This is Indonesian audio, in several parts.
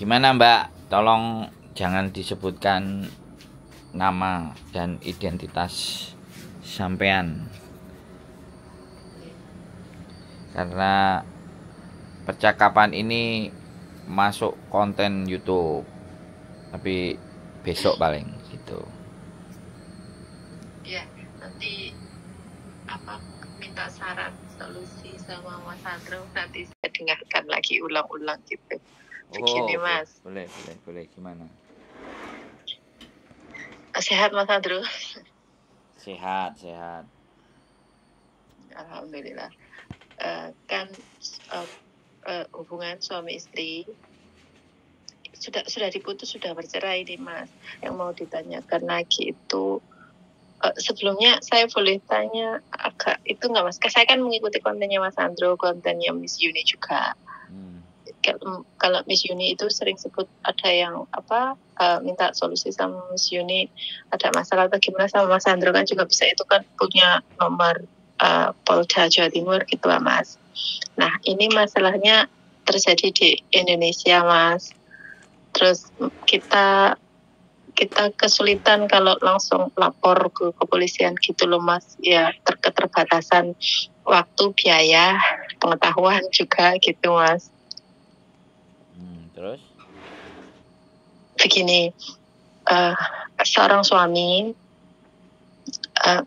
Gimana Mbak? Tolong jangan disebutkan nama dan identitas sampean. Karena percakapan ini masuk konten YouTube. Tapi besok paling gitu. Ya, nanti minta saran solusi sama Mas Andro, nanti saya dengarkan lagi ulang-ulang gitu. Begini Mas. Boleh. Gimana? Sehat Mas Andro? Sehat. Alhamdulillah. Hubungan suami istri sudah diputus, sudah bercerai nih Mas. Yang mau ditanyakan lagi itu, sebelumnya saya boleh tanya agak itu nggak Mas? Saya kan mengikuti kontennya Mas Andro, kontennya Miss Yuni juga. Kalau Miss Yuni itu sering sebut ada yang minta solusi sama Miss Yuni, ada masalah atau gimana sama Mas Andro kan juga bisa, itu kan punya nomor Polda Jawa Timur gitu lah Mas. Nah ini masalahnya terjadi di Indonesia Mas. Terus kita kesulitan kalau langsung lapor ke kepolisian gitu loh Mas. Ya keterbatasan waktu, biaya, pengetahuan juga gitu Mas. Terus? Begini, seorang suami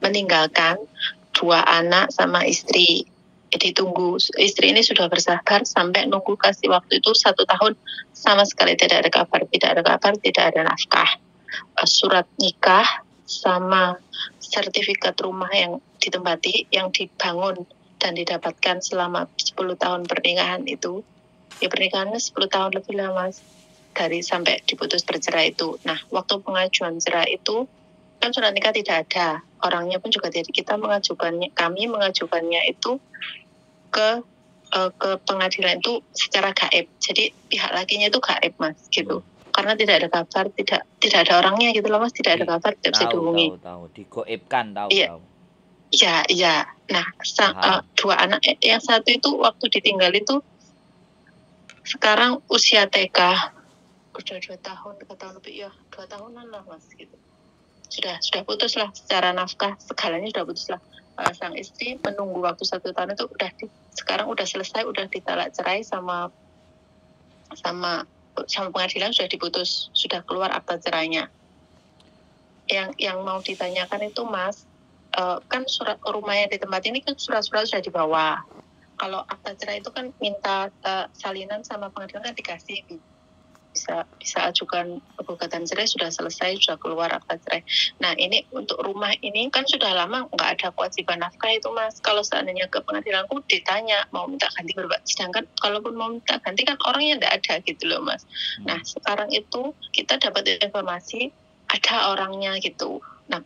meninggalkan 2 anak sama istri. Jadi tunggu, istri ini sudah bersabar sampai nunggu kasih waktu itu 1 tahun, sama sekali tidak ada kabar, tidak ada nafkah. Surat nikah sama sertifikat rumah yang ditempati, yang dibangun dan didapatkan selama 10 tahun pernikahan itu. Ya pernikahannya 10 tahun lebih lah Mas, dari sampai diputus bercerai itu. Nah, waktu pengajuan cerai itu kan surat nikah tidak ada, orangnya pun juga tidak. Kami mengajukannya itu ke pengadilan itu secara gaib. Jadi pihak lakinya itu gaib Mas, gitu. Karena tidak ada kabar, tidak ada orangnya gitu loh Mas, tidak ada kabar, tidak bisa dihubungi. Tahu, digoibkan, tahu. Iya. Nah, 2 anak, yang satu itu waktu ditinggal itu sekarang usia TK, udah 2 tahun, 3 tahun lebih ya, 2 tahunan lah Mas gitu. Sudah putus lah, secara nafkah segalanya sudah putus lah. Sang istri menunggu waktu 1 tahun itu sekarang udah selesai, udah ditalak cerai sama pengadilan, sudah diputus, sudah keluar akta cerainya. Yang mau ditanyakan itu Mas, kan surat rumahnya di tempat ini kan surat-surat sudah dibawa. Kalau akta cerai itu kan minta salinan sama pengadilan kan dikasih, bisa ajukan gugatan cerai, sudah selesai, sudah keluar akta cerai. Nah ini untuk rumah ini kan sudah lama nggak ada kewajiban nafkah itu Mas. Kalau seandainya ke pengadilan aku ditanya mau minta ganti berapa, sedangkan kalaupun mau minta ganti kan orangnya nggak ada gitu loh Mas. Nah sekarang itu kita dapat informasi ada orangnya gitu. Nah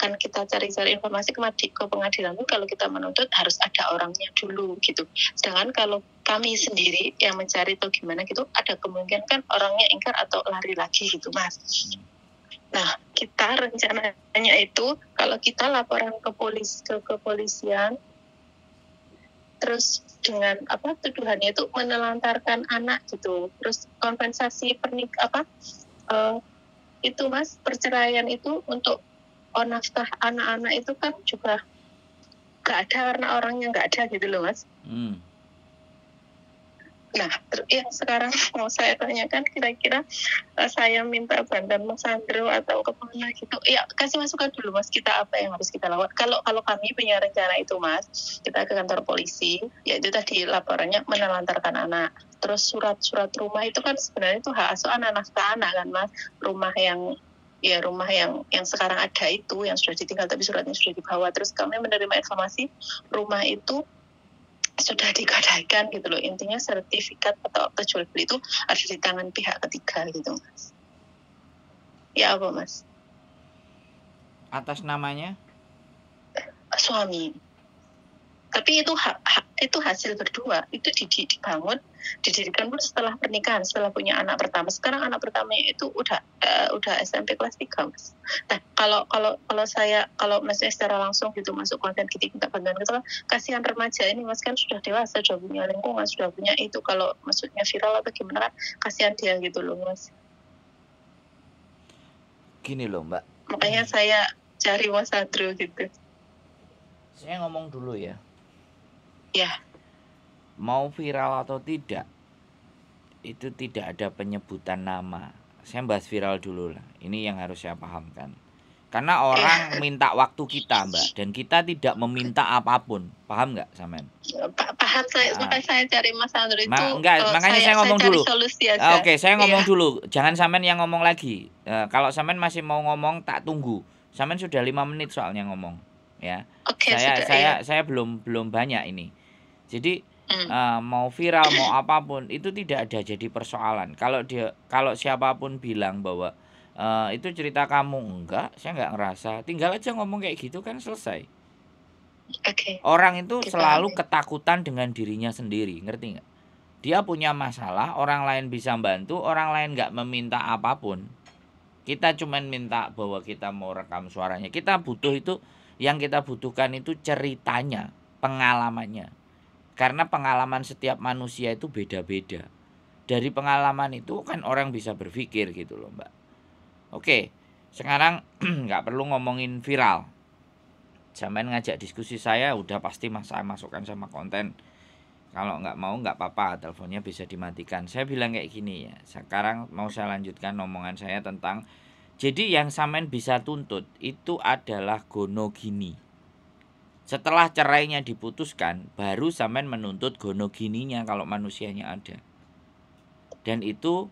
kan kita cari-cari informasi ke pengadilan pun kalau kita menuntut harus ada orangnya dulu gitu. Sedangkan kalau kami sendiri yang mencari atau gimana gitu, ada kemungkinan kan orangnya ingkar atau lari lagi gitu Mas. Nah kita rencananya itu kalau kita laporan ke kepolisian, terus dengan tuduhannya itu menelantarkan anak gitu, terus kompensasi itu Mas, perceraian itu untuk nafkah anak-anak itu kan juga nggak ada karena orangnya nggak ada gitu loh Mas. Nah, yang sekarang mau saya tanyakan, kira-kira saya minta bantuan Mas Andro atau kemana gitu. Ya, kasih masukan dulu Mas, kita apa yang harus kita lakukan. Kalau kami punya rencana itu Mas, kita ke kantor polisi, yaitu tadi laporannya menelantarkan anak. Terus surat-surat rumah itu kan sebenarnya itu hak asuh anak, nafkah anak kan Mas. Rumah yang sekarang ada itu, yang sudah ditinggal tapi suratnya sudah dibawa. Terus kami menerima informasi rumah itu sudah digadaikan gitu loh. Intinya sertifikat atau akta jual beli itu ada di tangan pihak ketiga gitu Mas. Ya apa Mas? Atas namanya? Suami. Tapi itu itu hasil berdua. Itu dibangun, didirikan pun setelah pernikahan, setelah punya anak pertama. Sekarang anak pertamanya itu udah SMP kelas 3, Mas. Nah, kalau maksudnya secara langsung gitu masuk konten kita bantuan gitu kan, kasihan remaja ini, Mas, kan sudah dewasa, sudah punya lingkungan, sudah punya itu. Kalau maksudnya viral atau gimana kan, kasihan dia gitu loh, Mas. Gini loh, Mbak. Makanya saya cari Mas Adro gitu. Saya ngomong dulu ya. Ya. Mau viral atau tidak, itu tidak ada penyebutan nama. Saya bahas viral dulu lah. Ini yang harus saya pahamkan. Karena orang minta waktu kita, Mbak, dan kita tidak meminta apapun. Paham nggak, Samen? Paham saya, makanya saya cari Mas Andro itu. Makanya saya ngomong dulu. Oke, saya ngomong Iya. dulu. Jangan Samen yang ngomong lagi. Kalau Samen masih mau ngomong, tak tunggu. Samen sudah 5 menit soalnya ngomong, ya. Oke, saya belum banyak ini. Jadi mau viral mau apapun itu tidak ada jadi persoalan. Kalau siapapun bilang bahwa itu cerita kamu, enggak, saya nggak ngerasa. Tinggal aja ngomong kayak gitu kan selesai. Orang itu selalu ketakutan dengan dirinya sendiri, ngerti nggak? Dia punya masalah, orang lain bisa bantu, orang lain nggak meminta apapun. Kita cuman minta bahwa kita mau rekam suaranya. Kita butuh itu, yang kita butuhkan itu ceritanya, pengalamannya. Karena pengalaman setiap manusia itu beda-beda. Dari pengalaman itu kan orang bisa berpikir gitu loh, Mbak. Oke, sekarang nggak perlu ngomongin viral. Zaman ngajak diskusi saya udah pasti saya masukkan sama konten. Kalau nggak mau nggak apa-apa, teleponnya bisa dimatikan. Saya bilang kayak gini ya. Sekarang mau saya lanjutkan omongan saya tentang, jadi yang Samen bisa tuntut itu adalah gonogini. Setelah cerainya diputuskan, baru Samen menuntut gonogininya kalau manusianya ada. Dan itu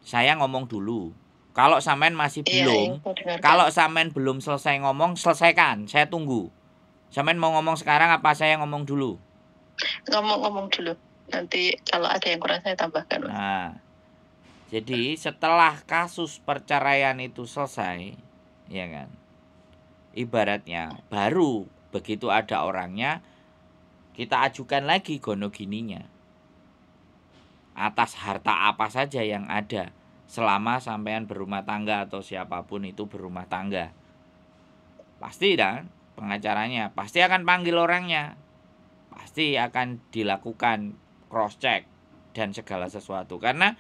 saya ngomong dulu. Kalau Samen masih belum, kalau Samen belum selesai ngomong, selesaikan. Saya tunggu. Samen mau ngomong sekarang apa saya ngomong dulu? Ngomong dulu. Nanti kalau ada yang kurang saya tambahkan. Nah, jadi setelah kasus perceraian itu selesai, ya kan? Ibaratnya baru begitu ada orangnya, kita ajukan lagi gonogininya. Atas harta apa saja yang ada selama sampean berumah tangga atau siapapun itu berumah tangga. Pasti kan pengacaranya pasti akan panggil orangnya. Pasti akan dilakukan cross check dan segala sesuatu. Karena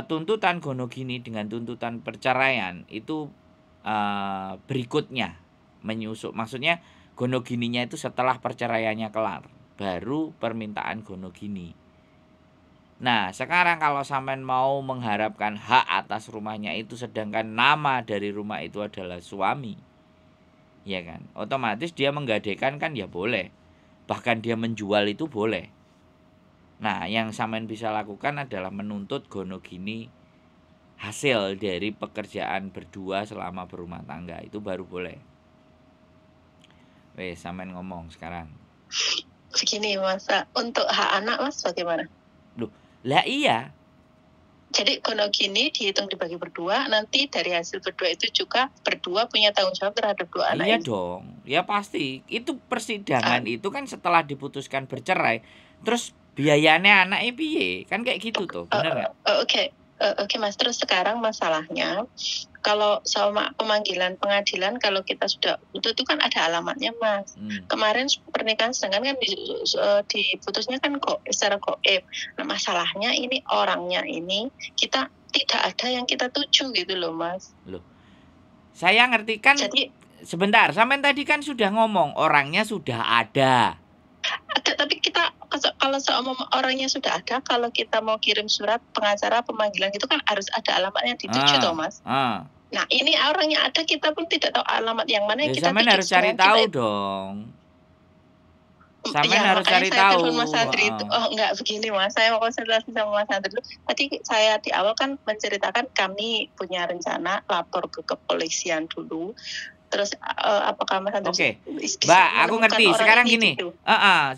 tuntutan gonogini dengan tuntutan perceraian itu berikutnya menyusul. Maksudnya gonogininya itu setelah perceraiannya kelar, baru permintaan gonogini. Nah, sekarang kalau sampean mau mengharapkan hak atas rumahnya itu, sedangkan nama dari rumah itu adalah suami, ya kan? Otomatis dia menggadaikan kan ya boleh. Bahkan dia menjual itu boleh. Nah, yang sampean bisa lakukan adalah menuntut gonogini hasil dari pekerjaan berdua selama berumah tangga, itu baru boleh. Wes, sampean ngomong sekarang. Begini, Mas, untuk hak anak, Mas, bagaimana? Loh, lah iya. Jadi gonogini dihitung dibagi berdua, nanti dari hasil berdua itu juga berdua punya tanggung jawab terhadap dua anak. Iya dong, ya pasti. Itu persidangan itu kan setelah diputuskan bercerai, terus biayanya anaknya piye? Kan kayak gitu tuh, bener nggak? Oke, Mas, terus sekarang masalahnya kalau sama pemanggilan pengadilan, kalau kita sudah itu kan ada alamatnya, Mas. Kemarin pernikahan sedangkan kan diputusnya kan secara goib. Nah, masalahnya ini orangnya ini kita tidak ada yang kita tuju gitu loh, Mas. Loh, saya ngerti kan. Jadi, sebentar, sampean tadi kan sudah ngomong orangnya sudah ada. Tapi kita kalau seumpama orangnya sudah ada, kalau kita mau kirim surat pengacara pemanggilan itu kan harus ada alamatnya dituju toh, Mas. Nah, ini orangnya ada, kita pun tidak tahu alamat yang mana yang kita tuju. Sampean harus cari tahu dong. Sampean harus cari tahu. Mas Andri itu. Oh, enggak begini, Mas. Saya mau konsultasi sama Mas Andri dulu. Tadi saya di awal kan menceritakan kami punya rencana lapor ke kepolisian dulu. Terus apakah Mas Andri? Oke, Mbak, aku ngerti. Sekarang gini, gitu?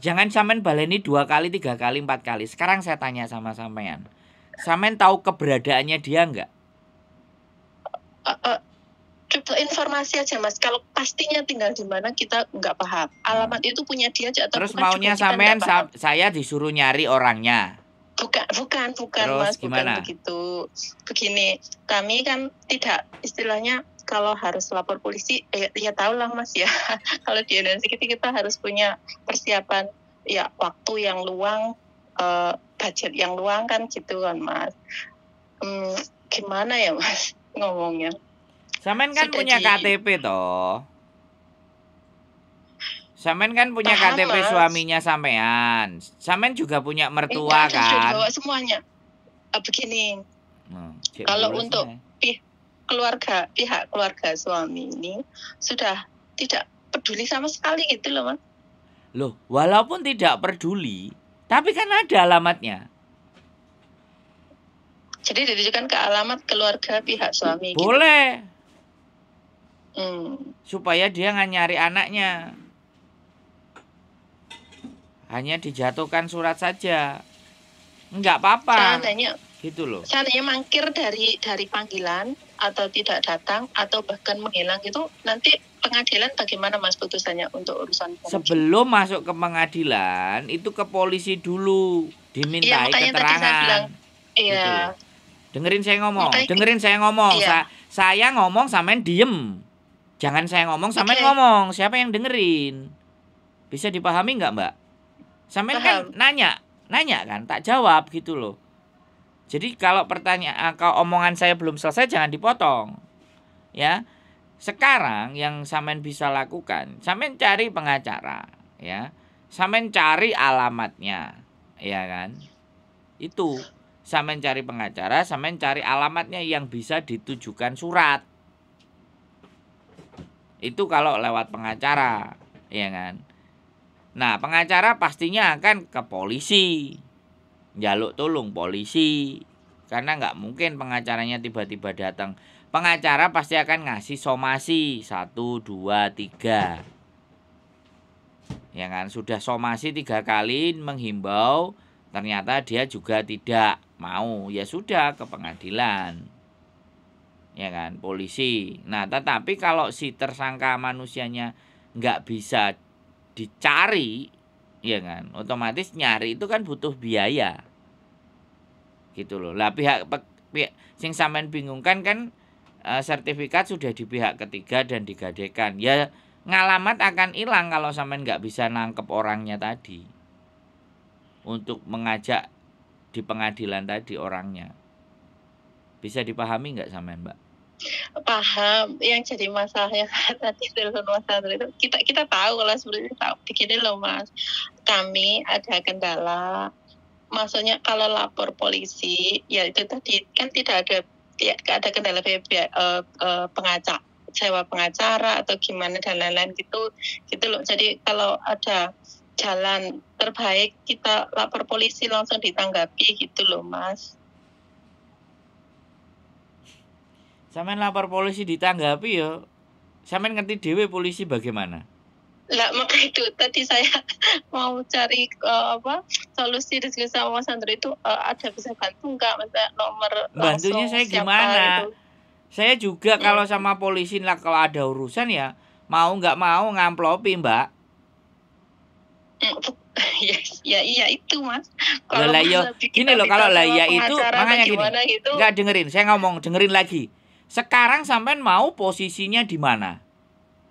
Jangan sampean baleni 2 kali, 3 kali, 4 kali. Sekarang saya tanya sama sampean. Sampean tahu keberadaannya dia enggak? Coba informasi aja Mas, kalau pastinya tinggal di mana kita nggak paham. Alamat itu punya dia aja atau Terus bukan juga maunya kita sampean nggak paham. saya disuruh nyari orangnya. Bukan Terus Mas, bukan gimana? begitu. Begini, kami kan tidak istilahnya kalau harus lapor polisi, ya tahu lah Mas ya. Kalau di Indonesia kita harus punya persiapan ya waktu yang luang, budget yang luang kan gitu kan Mas. Gimana ya Mas ngomongnya? Sampean kan Sudah punya KTP toh. Sampean kan punya Paham, KTP Mas. suaminya sampean. Sampean juga punya mertua Enggak, sudah kan? dibawa semuanya. Begini, kalau untuk pihak keluarga suami ini sudah tidak peduli sama sekali gitu loh Mas. Loh, walaupun tidak peduli, tapi kan ada alamatnya. Jadi ditujukan ke alamat keluarga pihak suami. Boleh. Gitu. Supaya dia nggak nyari anaknya. Hanya dijatuhkan surat saja. Enggak apa-apa. Seandainya gitu loh. Seandainya mangkir dari panggilan atau tidak datang atau bahkan menghilang itu, nanti pengadilan bagaimana Mas putusannya untuk urusan pengadilan? Sebelum masuk ke pengadilan itu ke polisi dulu dimintai keterangan. Iya. Gitu. Dengerin saya ngomong. Iya. Saya ngomong sampean diem. Jangan saya ngomong sampean ngomong. Siapa yang dengerin? Bisa dipahami nggak Mbak? Sampean kan nanya kan, tak jawab gitu loh. Jadi kalau omongan saya belum selesai jangan dipotong. Ya. Sekarang yang sampean bisa lakukan, sampean cari pengacara, ya. Sampean cari alamatnya, ya kan? Itu. Sampean cari pengacara, sampean cari alamatnya yang bisa ditujukan surat. Itu kalau lewat pengacara, ya kan? Nah, pengacara pastinya akan ke polisi. Njaluk tolong polisi. Karena nggak mungkin pengacaranya tiba-tiba datang. Pengacara pasti akan ngasih somasi 1, 2, 3. Ya kan, sudah somasi 3 kali menghimbau, ternyata dia juga tidak mau, ya sudah ke pengadilan. Ya kan, polisi. Nah, tetapi kalau si tersangka manusianya nggak bisa dicari, ya kan, otomatis nyari itu kan butuh biaya. Gitu loh. Lah pihak sing sampean bingungkan kan sertifikat sudah di pihak ketiga dan digadekan. Ya ngalamat akan hilang kalau sampean nggak bisa nangkep orangnya tadi. Untuk mengajak di pengadilan tadi orangnya. Bisa dipahami nggak sampean, Mbak? Paham. Yang jadi masalahnya tadi telepon Mas Andri itu kita tahu kalau sebenarnya tahu. Begini loh Mas, kami ada kendala. Maksudnya kalau lapor polisi, ya itu tadi kan tidak ada kendala pengacara, sewa pengacara atau gimana dan lain-lain gitu loh. Jadi kalau ada jalan terbaik kita lapor polisi langsung ditanggapi gitu loh Mas. Sampean lapor polisi ditanggapi ya. Sampean ngerti dhewe polisi bagaimana? Lah maka itu tadi saya mau cari solusi diskusi sama Mas Andri itu ada bisa bantu nggak Mas nomor bantunya saya gimana? Itu? Saya juga kalau sama polisi lah kalau ada urusan ya mau nggak mau ngamplopi Mbak. Ya iya itu Mas. Kalau lah gini loh kalau lah ya itu makanya gini. Nggak dengerin, saya ngomong dengerin lagi. Sekarang sampean mau posisinya di mana?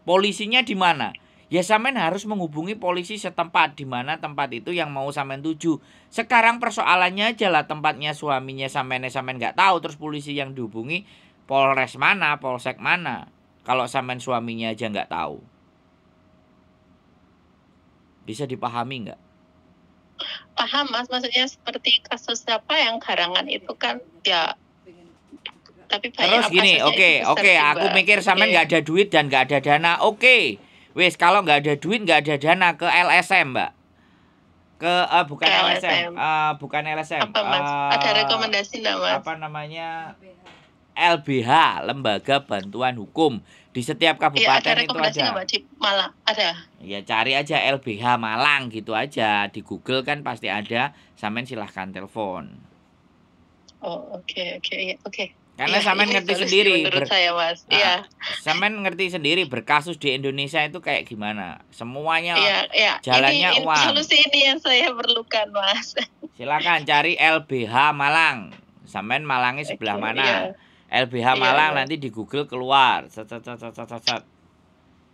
Polisinya di mana? Ya sampean harus menghubungi polisi setempat di mana tempat itu yang mau sampean tuju. Sekarang persoalannya aja lah tempatnya suaminya sampean nggak tahu terus polisi yang dihubungi Polres mana, Polsek mana. Kalau sampean suaminya aja nggak tahu. Bisa dipahami nggak? Paham Mas, maksudnya seperti kasus apa yang Garangan itu kan ya. Tapi terus gini, oke, aku mikir sampean nggak ada duit dan nggak ada dana, oke. Wes kalau nggak ada duit nggak ada dana ke LSM Mbak. Bukan LSM, bukan LSM. Apa Mas? Ada rekomendasi nggak Mas? Apa namanya? LBH, Lembaga Bantuan Hukum. Di setiap kabupaten itu ada. Di Malang ada. Ya cari aja LBH Malang gitu aja. Di Google kan pasti ada. Sampean silahkan telepon. Oh oke. Karena Ya, sampean ini ngerti solusi sendiri menurut saya, Mas. Iya. sampean ngerti sendiri berkasus di Indonesia itu kayak gimana. Semuanya Iya, iya. jalannya Ini uang. solusi ini yang saya perlukan, Mas. Silakan cari LBH Malang. Sampean Malangnya sebelah Oke, mana? iya. LBH Iya, Malang iya. nanti di Google keluar. Set, set, set, set, set, set.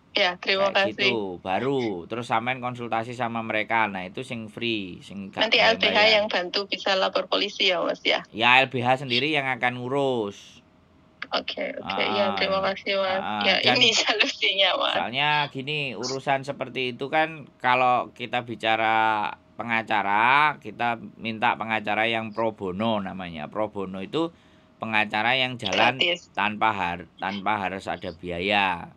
Ya, terima Kayak kasih. gitu, baru terus sampean konsultasi sama mereka. Nah, itu sing free, sing gak Nanti LBH bayar. yang bantu bisa lapor polisi ya, Mas ya. Ya LBH sendiri yang akan ngurus. Oke, ya terima kasih, Mas. Ya, Dan ini solusinya, Mas. soalnya gini, urusan seperti itu kan kalau kita bicara pengacara, kita minta pengacara yang pro bono namanya. Pro bono itu pengacara yang jalan Gratis. tanpa harus ada biaya.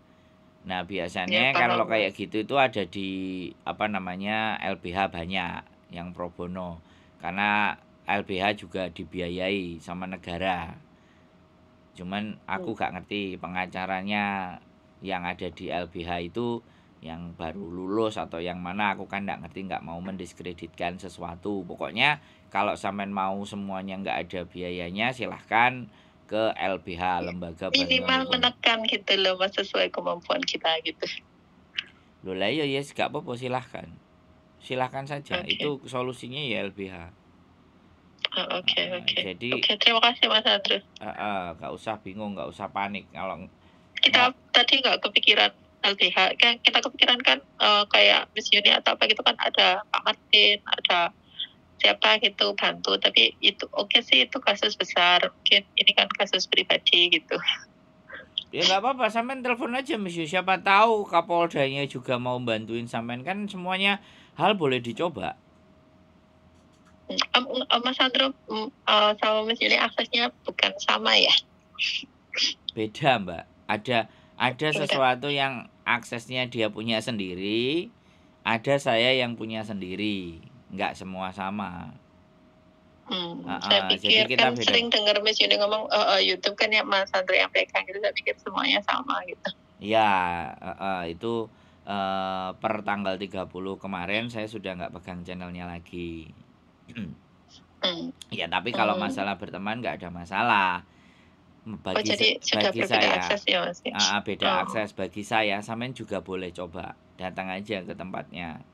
Nah, Ya, biasanya paham, kalau kayak Mas. gitu itu ada di LBH banyak yang pro bono. Karena LBH juga dibiayai sama negara. Cuman aku gak ngerti pengacaranya yang ada di LBH itu yang baru lulus atau yang mana, aku kan gak ngerti, gak mau mendiskreditkan sesuatu. Pokoknya kalau sampean mau semuanya gak ada biayanya, silahkan ke LBH, Lembaga Bantuan Minimal Hukum. menekan gitu loh, Mas, sesuai kemampuan kita gitu. Loh lah iya, yes, gak apa-apa, silahkan. Silahkan saja, Oke. itu solusinya ya LBH. Oke. Jadi Oke, terima kasih, Mas Adrus. gak usah bingung, gak usah panik. Kalau Kita tadi nggak kepikiran LBH, kan kita kepikiran kan kayak Miss Yuni atau apa gitu kan, ada Pak Martin, ada siapa gitu bantu, tapi itu oke sih, itu kasus besar, mungkin ini kan kasus pribadi gitu. ya nggak apa-apa, sampean telepon aja Miss Yu. Siapa tahu Kapoldanya juga mau bantuin sampean, kan semuanya hal boleh dicoba. Mas Sandro sama Miss Yuni aksesnya bukan sama ya? Beda Mbak. Ada sesuatu yang aksesnya dia punya sendiri, ada saya yang punya sendiri. Nggak semua sama. Saya pikir Jadi kita kan beda. sering dengar Miss Yuni ngomong YouTube kan ya Mas Sandro yang pegang gitu, saya pikir semuanya sama gitu. Ya, itu per tanggal 30 kemarin saya sudah nggak pegang channelnya lagi. Ya, tapi kalau masalah berteman nggak ada masalah. Jadi sudah Bagi berbeda saya, akses ya Mas ya? beda akses. Bagi saya, sampean juga boleh coba datang aja ke tempatnya.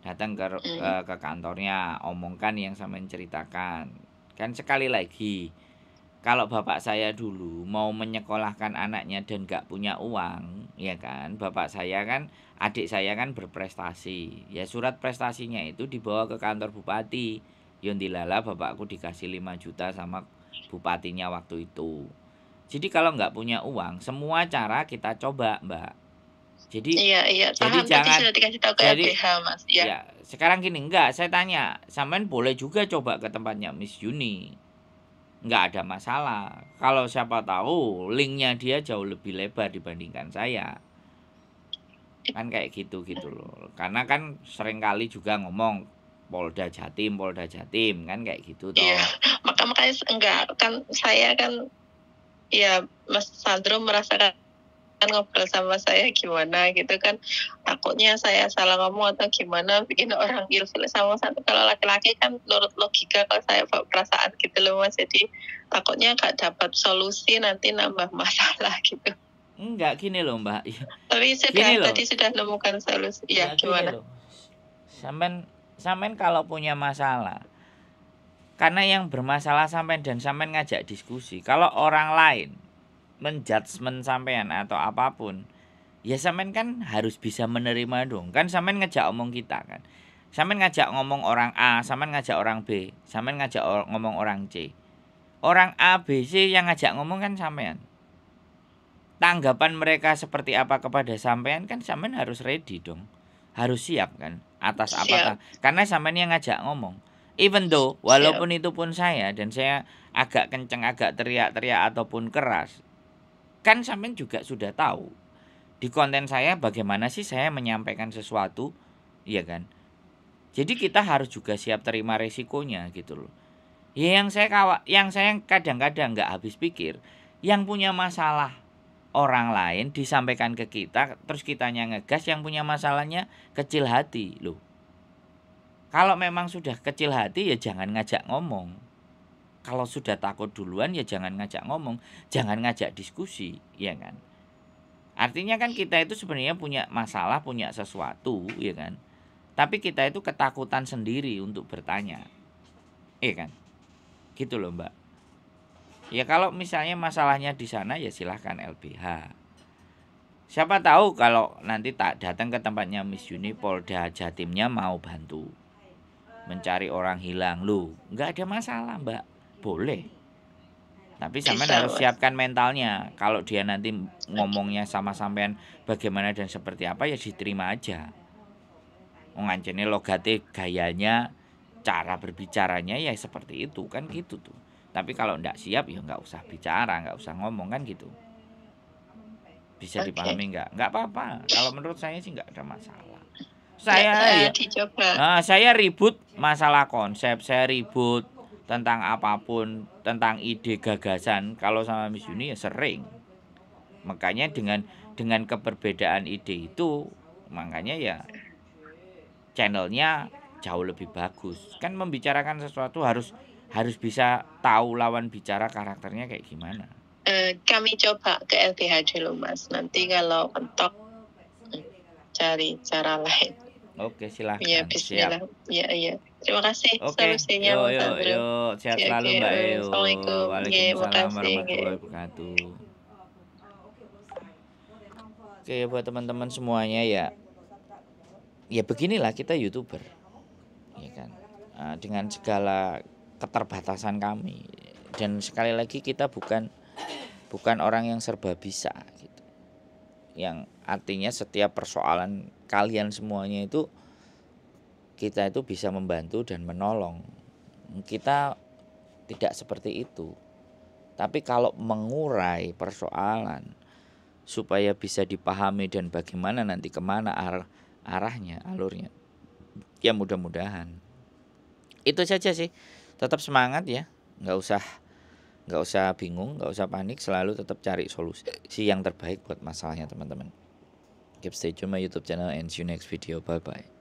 Datang ke kantornya, omongkan yang sampean ceritakan. Kan sekali lagi, kalau bapak saya dulu mau menyekolahkan anaknya dan gak punya uang, ya kan, bapak saya kan, adik saya kan berprestasi, ya surat prestasinya itu dibawa ke kantor bupati. Yondilala bapakku dikasih 5 juta sama bupatinya waktu itu. Jadi kalau nggak punya uang, semua cara kita coba Mbak. Jadi Iya, jadi paham, tadi jangan sudah dikasih tahu ke jadi LBH Mas ya. ya sekarang gini, enggak, saya tanya, sampean boleh juga coba ke tempatnya Miss Yuni, nggak ada masalah. Kalau siapa tahu linknya dia jauh lebih lebar dibandingkan saya, kan kayak gitu loh. Karena kan seringkali juga ngomong Polda Jatim kan kayak gitu toh. Iya, makanya enggak kan, saya kan ya Mas Sandro merasakan kan ngobrol sama saya gimana gitu kan, takutnya saya salah ngomong atau gimana bikin orang ilfil sama satu. Kalau laki-laki kan menurut logika, kalau saya bawa perasaan gitu loh Mas, jadi takutnya nggak dapat solusi, nanti nambah masalah gitu. Enggak, gini loh Mbak. Tapi tadi sudah nemukan solusi ya, gimana? Loh. Sampean kalau punya masalah, karena yang bermasalah sampean dan sampean ngajak diskusi. Kalau orang lain menjudgment sampean atau apapun, ya sampean kan harus bisa menerima dong. Kan sampean ngajak omong kita kan. Sampean ngajak ngomong orang A, sampean ngajak orang B, sampean ngajak ngomong orang C. Orang A, B, C yang ngajak ngomong kan sampean. Tanggapan mereka seperti apa kepada sampean kan sampean harus ready dong. Harus siap kan atas apa. Karena sampean yang ngajak ngomong. Even though walaupun itu pun saya, dan saya agak kenceng, agak teriak-teriak ataupun keras, kan sampean juga sudah tahu di konten saya bagaimana sih saya menyampaikan sesuatu, iya kan? Jadi kita harus juga siap terima resikonya gitu loh. Ya yang saya kadang-kadang nggak habis pikir, yang punya masalah orang lain disampaikan ke kita, terus kitanya ngegas, yang punya masalahnya kecil hati loh. Kalau memang sudah kecil hati ya jangan ngajak ngomong. kalau sudah takut duluan ya jangan ngajak ngomong, jangan ngajak diskusi, ya kan? Artinya kan kita itu sebenarnya punya masalah, punya sesuatu, ya kan? Tapi kita itu ketakutan sendiri untuk bertanya, ya kan? Gitu loh Mbak. Ya kalau misalnya masalahnya di sana ya silahkan LBH. Siapa tahu kalau nanti tak datang ke tempatnya Miss Uni, Polda Jatimnya mau bantu mencari orang hilang. Loh, nggak ada masalah Mbak, boleh. Tapi sampean Bisa, harus Mas. siapkan mentalnya. Kalau dia nanti ngomongnya sama sampean bagaimana dan seperti apa ya diterima aja. Ngancene logate gayanya, cara berbicaranya ya seperti itu kan gitu tuh. Tapi kalau ndak siap ya nggak usah bicara, nggak usah ngomong kan gitu. Bisa Oke. dipahami nggak? Nggak apa-apa. Kalau menurut saya sih nggak ada masalah. Dicoba. Saya ribut masalah konsep, saya ribut tentang apapun, tentang ide gagasan. Kalau sama Miss Yuni ya sering. Makanya dengan keberbedaan ide itu, makanya ya channelnya jauh lebih bagus. Kan membicarakan sesuatu harus bisa tahu lawan bicara karakternya kayak gimana. Kami coba ke LBH dulu Mas. Nanti kalau mentok cari cara lain. Oke, silahkan. Ya, bismillah. Iya. Terima kasih solusinya Mas Andrew. Yuk, sehat selalu Mbak Eyo. Assalamualaikum. Waalaikumsalam Makasih. warahmatullahi wabarakatuh. Oke, buat teman-teman semuanya ya beginilah kita YouTuber, ya kan. Dengan segala keterbatasan kami, dan sekali lagi kita bukan orang yang serba bisa gitu. Yang artinya setiap persoalan kalian semuanya itu kita itu bisa membantu dan menolong. Kita tidak seperti itu. Tapi kalau mengurai persoalan supaya bisa dipahami dan bagaimana nanti kemana arahnya, alurnya, ya mudah-mudahan. Itu saja sih. Tetap semangat ya. Nggak usah bingung, nggak usah panik. Selalu tetap cari solusi yang terbaik buat masalahnya teman-teman. Keep stay tune my YouTube channel and see you next video. Bye bye.